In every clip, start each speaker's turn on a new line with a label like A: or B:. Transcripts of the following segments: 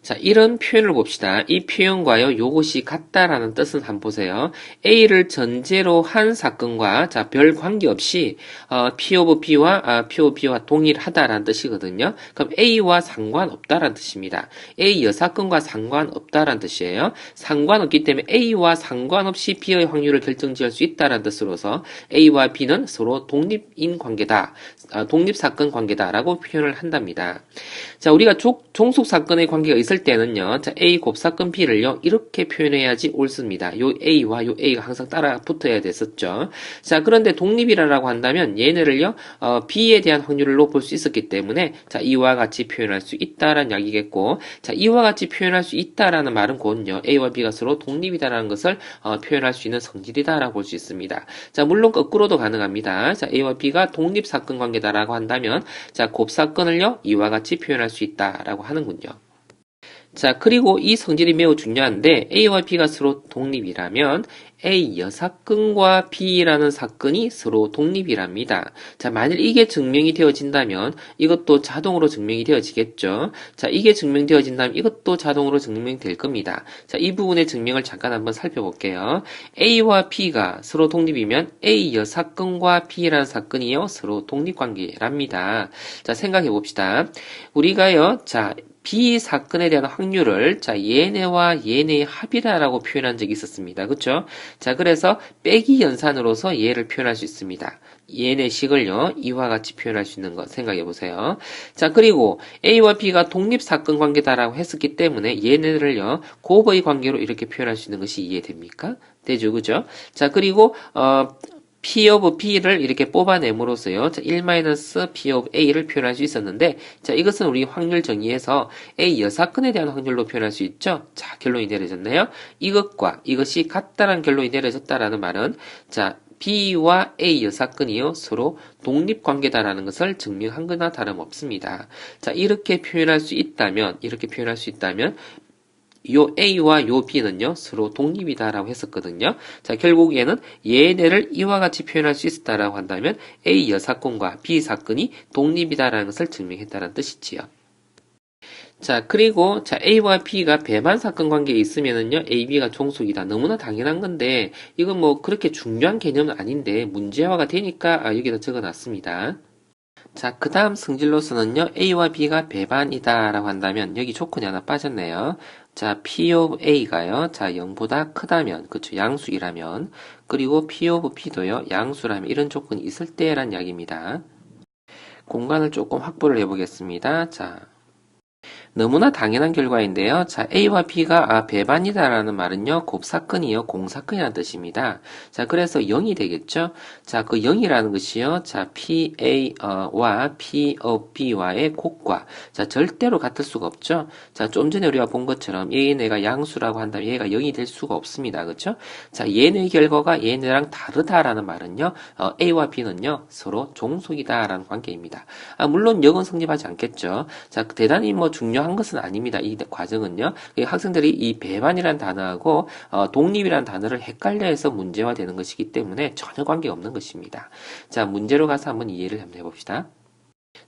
A: 자, 이런 표현을 봅시다. 이 표현과요, 요것이 같다라는 뜻은 한번 보세요. A를 전제로 한 사건과, 자, 별 관계없이, P of B와 동일하다라는 뜻이거든요. 그럼 A와 상관없다라는 뜻입니다. A 여사건과 상관없다라는 뜻이에요. 상관없기 때문에 A와 상관없이 B의 확률을 결정지을 수 있다라는 뜻으로서 A와 B는 서로 독립인 관계다, 독립사건 관계다라고 표현을 한답니다. 자, 우리가 종속 사건의 관계가 있을 때는요, 자, A 곱사건 B를요, 이렇게 표현해야지 옳습니다. 요 A와 요 A가 항상 따라 붙어야 됐었죠. 자, 그런데 독립이라고 한다면 얘네를요, B에 대한 확률로 볼 수 있었기 때문에, 자, 이와 같이 표현할 수 있다라는 이야기겠고, 자, 이와 같이 표현할 수 있다라는 말은 곧요, A와 B가 서로 독립이다라는 것을 표현할 수 있는 성질이다라고 볼 수 있습니다. 자, 물론 거꾸로도 가능합니다. 자, A와 B가 독립사건 관계다라고 한다면, 자, 곱사건을요, 이와 같이 표현할 수 있다라고 하는군요. 자, 그리고 이 성질이 매우 중요한데 A와 B가 서로 독립이라면 A 여사건과 B라는 사건이 서로 독립이랍니다. 자, 만일 이게 증명이 되어진다면 이것도 자동으로 증명이 되어지겠죠. 자, 이게 증명되어진다면 이것도 자동으로 증명될 겁니다. 자, 이 부분의 증명을 잠깐 한번 살펴볼게요. A와 B가 서로 독립이면 A 여사건과 B라는 사건이요, 서로 독립관계랍니다. 자, 생각해 봅시다. 우리가요, 자, B 사건에 대한 확률을, 자, 얘네와 얘네의 합이다라고 표현한 적이 있었습니다. 그쵸? 자, 그래서 빼기 연산으로서 얘를 표현할 수 있습니다. 얘네 식을요, 이와 같이 표현할 수 있는 거 생각해 보세요. 자, 그리고 A와 B가 독립사건 관계다라고 했었기 때문에 얘네들을요, 곱의 관계로 이렇게 표현할 수 있는 것이 이해됩니까? 되죠, 그죠? 자, 그리고, P of B를 이렇게 뽑아냄으로써요. 자, 1-P of A를 표현할 수 있었는데, 자, 이것은 우리 확률 정의에서 A 여사건에 대한 확률로 표현할 수 있죠. 자, 결론이 내려졌네요. 이것과 이것이 같다라는 결론이 내려졌다라는 말은, 자, B와 A 여사건이요, 서로 독립관계다라는 것을 증명한 거나 다름없습니다. 자, 이렇게 표현할 수 있다면, 요 A와 요 B는요, 서로 독립이다라고 했었거든요. 자, 결국에는 얘네를 이와 같이 표현할 수 있었다라고 한다면 A 여사건과 B 사건이 독립이다라는 것을 증명했다는 뜻이지요. 자, 그리고, 자, A와 B가 배반 사건 관계에 있으면은요, A, B가 종속이다. 너무나 당연한 건데, 이건 뭐 그렇게 중요한 개념은 아닌데, 문제화가 되니까 여기다 적어 놨습니다. 자, 그 다음 성질로서는요, A와 B가 배반이다라고 한다면, 여기 조건이 하나 빠졌네요. 자, P of A가요, 자, 0보다 크다면, 그쵸, 양수이라면, 그리고 P of B도요, 양수라면, 이런 조건이 있을 때란 이야기입니다. 공간을 조금 확보를 해보겠습니다. 자, 너무나 당연한 결과인데요. 자, A와 B가 배반이다라는 말은요, 곱사건이요, 공사건이라는 뜻입니다. 자, 그래서 0이 되겠죠? 자, 그 0이라는 것이요, 자, PA와 P of B와의 곱과, 자, 절대로 같을 수가 없죠? 자, 좀 전에 우리가 본 것처럼 얘네가 양수라고 한다면 얘가 0이 될 수가 없습니다. 그쵸? 자, 얘네 결과가 얘네랑 다르다라는 말은요, A와 B는요, 서로 종속이다라는 관계입니다. 물론 0은 성립하지 않겠죠? 자, 대단히 뭐 중요한 것은 아닙니다. 이 과정은요. 학생들이 이 배반이라는 단어하고 독립이라는 단어를 헷갈려해서 문제화되는 것이기 때문에 전혀 관계가 없는 것입니다. 자, 문제로 가서 한번 이해를 한번 해봅시다.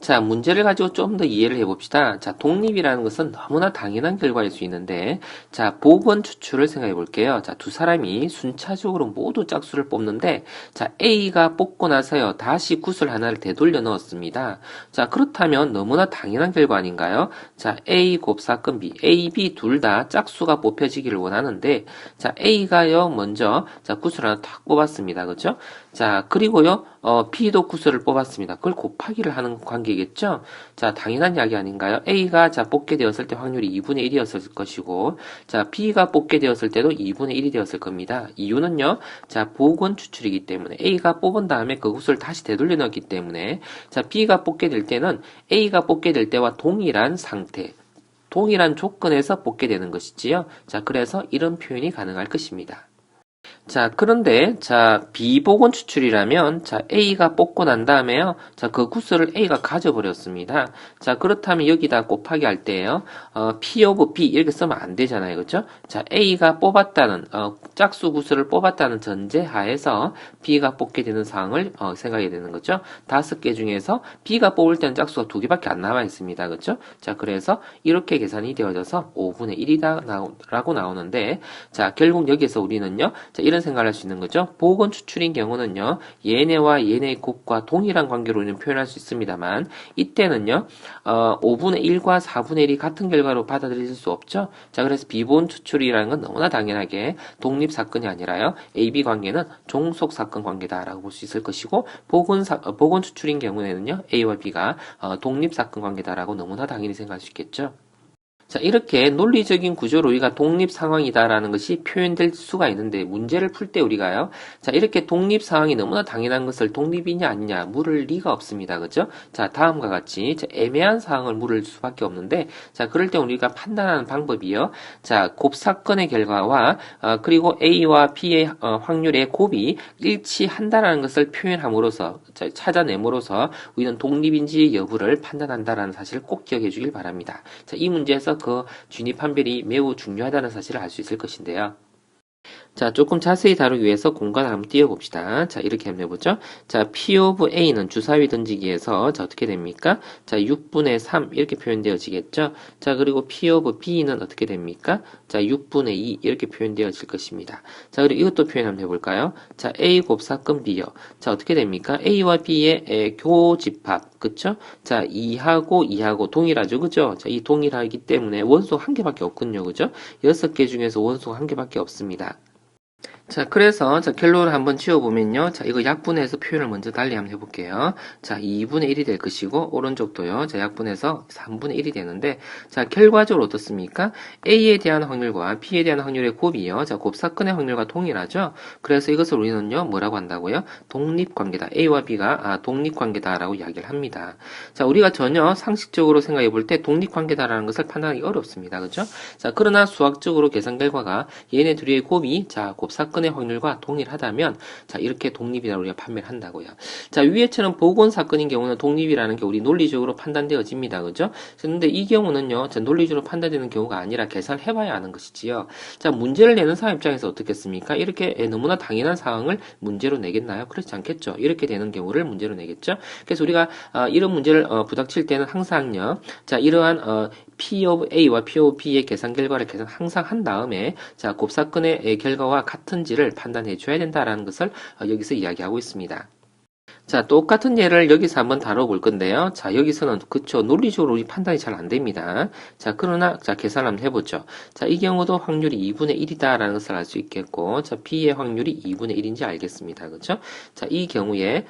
A: 자, 문제를 가지고 좀 더 이해를 해봅시다. 자, 독립이라는 것은 너무나 당연한 결과일 수 있는데, 자, 보건 추출을 생각해 볼게요. 자, 두 사람이 순차적으로 모두 짝수를 뽑는데, 자, A가 뽑고 나서요, 다시 굿을 하나를 되돌려 넣었습니다. 자, 그렇다면 너무나 당연한 결과 아닌가요? 자, A 곱사건 B, A, B 둘 다 짝수가 뽑혀지기를 원하는데, 자, A가요, 먼저, 자, 굿을 하나 탁 뽑았습니다. 그죠? 자, 그리고요, B도 굿을 뽑았습니다. 그걸 곱하기를 하는 관계겠죠? 자, 당연한 이야기 아닌가요? A가 자, 뽑게 되었을 때 확률이 2분의 1이었을 것이고, 자, B가 뽑게 되었을 때도 2분의 1이 되었을 겁니다. 이유는요, 자, 보건 추출이기 때문에 A가 뽑은 다음에 그 굿을 다시 되돌려 넣었기 때문에, 자, B가 뽑게 될 때는 A가 뽑게 될 때와 동일한 상태, 동일한 조건에서 뽑게 되는 것이지요. 자, 그래서 이런 표현이 가능할 것입니다. 자, 그런데, 자, 비보건 추출이라면, 자, A가 뽑고 난 다음에요. 자, 그 구슬을 A가 가져버렸습니다. 자, 그렇다면 여기다 곱하기 할 때요. P of B 이렇게 쓰면 안 되잖아요. 그죠? 자, A가 뽑았다는, 짝수 구슬을 뽑았다는 전제 하에서 B가 뽑게 되는 상황을, 생각해야 되는 거죠. 5개 중에서 B가 뽑을 때는 짝수가 2개밖에 안 남아 있습니다. 그죠? 자, 그래서 이렇게 계산이 되어져서 5분의 1이다, 라고 나오는데, 자, 결국 여기에서 우리는요, 자, 이런 생각을 할 수 있는 거죠. 보건 추출인 경우는요, 얘네와 얘네의 곱과 동일한 관계로 우리는 표현할 수 있습니다만, 이때는요, 5분의 1과 4분의 1이 같은 결과로 받아들일 수 없죠. 자, 그래서 비보건 추출이라는 건 너무나 당연하게 독립 사건이 아니라요, AB 관계는 종속 사건 관계다라고 볼 수 있을 것이고, 보건 추출인 경우에는요, A와 B가 독립 사건 관계다라고 너무나 당연히 생각할 수 있겠죠. 자, 이렇게 논리적인 구조로 우리가 독립 상황이다라는 것이 표현될 수가 있는데, 문제를 풀 때 우리가요, 자, 이렇게 독립 상황이 너무나 당연한 것을 독립이냐 아니냐 물을 리가 없습니다. 그죠? 자, 다음과 같이 자, 애매한 상황을 물을 수밖에 없는데, 자, 그럴 때 우리가 판단하는 방법이요. 자, 곱사건의 결과와 그리고 A와 B의 확률의 곱이 일치한다라는 것을 표현함으로써, 자, 찾아내므로써 우리는 독립인지 여부를 판단한다라는 사실을 꼭 기억해 주길 바랍니다. 자, 이 문제에서 그 진입 판별이 매우 중요하다는 사실을 알 수 있을 것인데요. 자, 조금 자세히 다루기 위해서 공간을 한번 띄워봅시다. 자, 이렇게 한번 해보죠. 자, P of A는 주사위 던지기에서, 자, 어떻게 됩니까? 자, 6분의 3 이렇게 표현되어지겠죠? 자, 그리고 P of B는 어떻게 됩니까? 자, 6분의 2 이렇게 표현되어질 것입니다. 자, 그리고 이것도 표현 한번 해볼까요? 자, A 곱사건 B요. 자, 어떻게 됩니까? A와 B의 교집합, 그쵸? 자, 2하고 동일하죠, 그죠? 자, 이 동일하기 때문에 원소 한 개밖에 없군요, 그죠? 6개 중에서 원소 한 개밖에 없습니다. 자, 그래서, 자, 결론을 한번 지워보면요. 자, 이거 약분해서 표현을 먼저 달리 한번 해볼게요. 자, 2분의 1이 될 것이고, 오른쪽도요. 자, 약분해서 3분의 1이 되는데, 자, 결과적으로 어떻습니까? A에 대한 확률과 B에 대한 확률의 곱이요. 자, 곱사건의 확률과 동일하죠? 그래서 이것을 우리는요, 뭐라고 한다고요? 독립관계다. A와 B가, 독립관계다라고 이야기를 합니다. 자, 우리가 전혀 상식적으로 생각해 볼 때 독립관계다라는 것을 판단하기 어렵습니다. 그죠? 자, 그러나 수학적으로 계산 결과가 얘네 둘의 곱이, 자, 곱사건의 확률과 동일하다면, 자, 이렇게 독립이라고 우리가 판매를 한다고요. 자, 위에처럼 보건 사건인 경우는 독립이라는 게 우리 논리적으로 판단되어집니다. 그죠? 그런데 이 경우는요, 자, 논리적으로 판단되는 경우가 아니라 계산을 해봐야 하는 것이지요. 자, 문제를 내는 사람 입장에서 어떻겠습니까? 이렇게 너무나 당연한 상황을 문제로 내겠나요? 그렇지 않겠죠. 이렇게 되는 경우를 문제로 내겠죠. 그래서 우리가 이런 문제를 부닥칠 때는 항상요, 자, 이러한 P of A와 P of B의 계산 결과를 계산 항상 한 다음에, 자, 곱사건의 결과와 같은지를 판단해 줘야 된다라는 것을 여기서 이야기하고 있습니다. 자, 똑같은 예를 여기서 한번 다뤄볼 건데요. 자, 여기서는, 그쵸, 논리적으로 우리 판단이 잘 안 됩니다. 자, 그러나, 자, 계산 한번 해보죠. 자, 이 경우도 확률이 2분의 1이다라는 것을 알 수 있겠고, 자, B의 확률이 2분의 1인지 알겠습니다. 그쵸? 자, 이 경우에,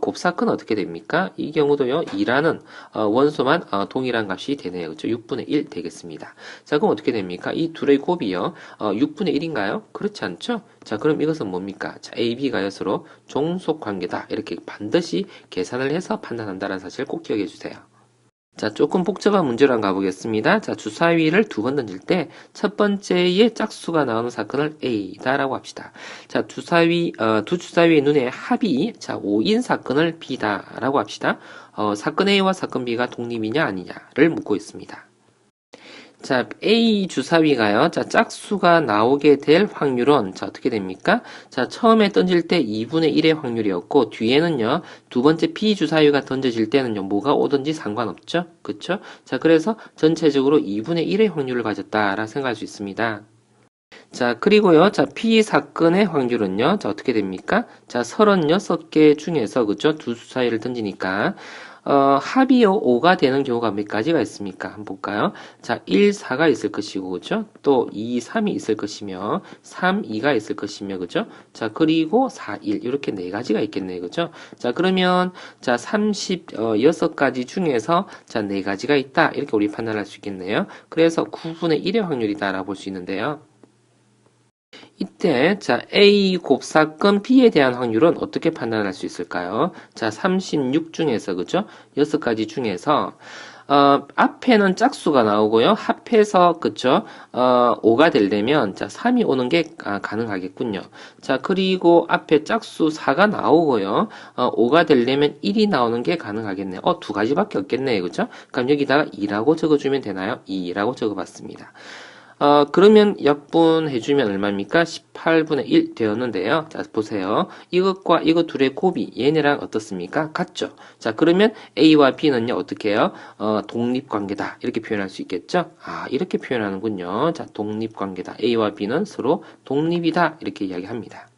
A: 곱사건은 어떻게 됩니까? 이 경우도요, 2라는, 원소만, 동일한 값이 되네요. 그쵸? 6분의 1 되겠습니다. 자, 그럼 어떻게 됩니까? 이 둘의 곱이요, 6분의 1인가요? 그렇지 않죠? 자, 그럼 이것은 뭡니까? 자, A, B가 여서로 종속 관계다. 이렇게 반드시 계산을 해서 판단한다는 사실을 꼭 기억해 주세요. 자, 조금 복잡한 문제로 한번 가보겠습니다. 자, 주사위를 두 번 던질 때 첫 번째에 짝수가 나오는 사건을 A다라고 합시다. 자, 두 주사위의 눈의 합이, 자, 5인 사건을 B다라고 합시다. 사건 A와 사건 B가 독립이냐 아니냐를 묻고 있습니다. 자, A 주사위가요. 자, 짝수가 나오게 될 확률은, 자, 어떻게 됩니까? 자, 처음에 던질 때 2분의 1의 확률이었고, 뒤에는요, 두 번째 B 주사위가 던져질 때는요, 뭐가 오든지 상관없죠? 그쵸? 자, 그래서 전체적으로 2분의 1의 확률을 가졌다라 생각할 수 있습니다. 자, 그리고요, 자, P 사건의 확률은요, 자, 어떻게 됩니까? 자, 36개 중에서, 그죠? 두 주사위를 던지니까, 합이요, 5가 되는 경우가 몇 가지가 있습니까? 한번 볼까요? 자, 1, 4가 있을 것이고, 그죠? 또 2, 3이 있을 것이며, 3, 2가 있을 것이며, 그죠? 자, 그리고 4, 1, 이렇게 네 가지가 있겠네요, 그죠? 자, 그러면, 자, 36가지 중에서, 자, 네 가지가 있다. 이렇게 우리 판단할 수 있겠네요. 그래서 9분의 1의 확률이다라고 볼 수 있는데요. 이때, 자, A 곱사건 B에 대한 확률은 어떻게 판단할 수 있을까요? 자, 36 중에서, 그죠? 6가지 중에서, 앞에는 짝수가 나오고요. 합해서, 그쵸? 5가 되려면, 자, 3이 오는 게 가능하겠군요. 자, 그리고 앞에 짝수 4가 나오고요. 5가 되려면 1이 나오는 게 가능하겠네요. 두 가지밖에 없겠네요. 그쵸? 그럼 여기다가 2라고 적어주면 되나요? 2라고 적어봤습니다. 그러면 약분해주면 얼마입니까? 18분의 1 되었는데요. 자, 보세요. 이것과 이것 둘의 곱이 얘네랑 어떻습니까? 같죠? 자, 그러면 A와 B는요, 어떻게 해요? 독립관계다. 이렇게 표현할 수 있겠죠? 이렇게 표현하는군요. 자, 독립관계다. A와 B는 서로 독립이다. 이렇게 이야기합니다.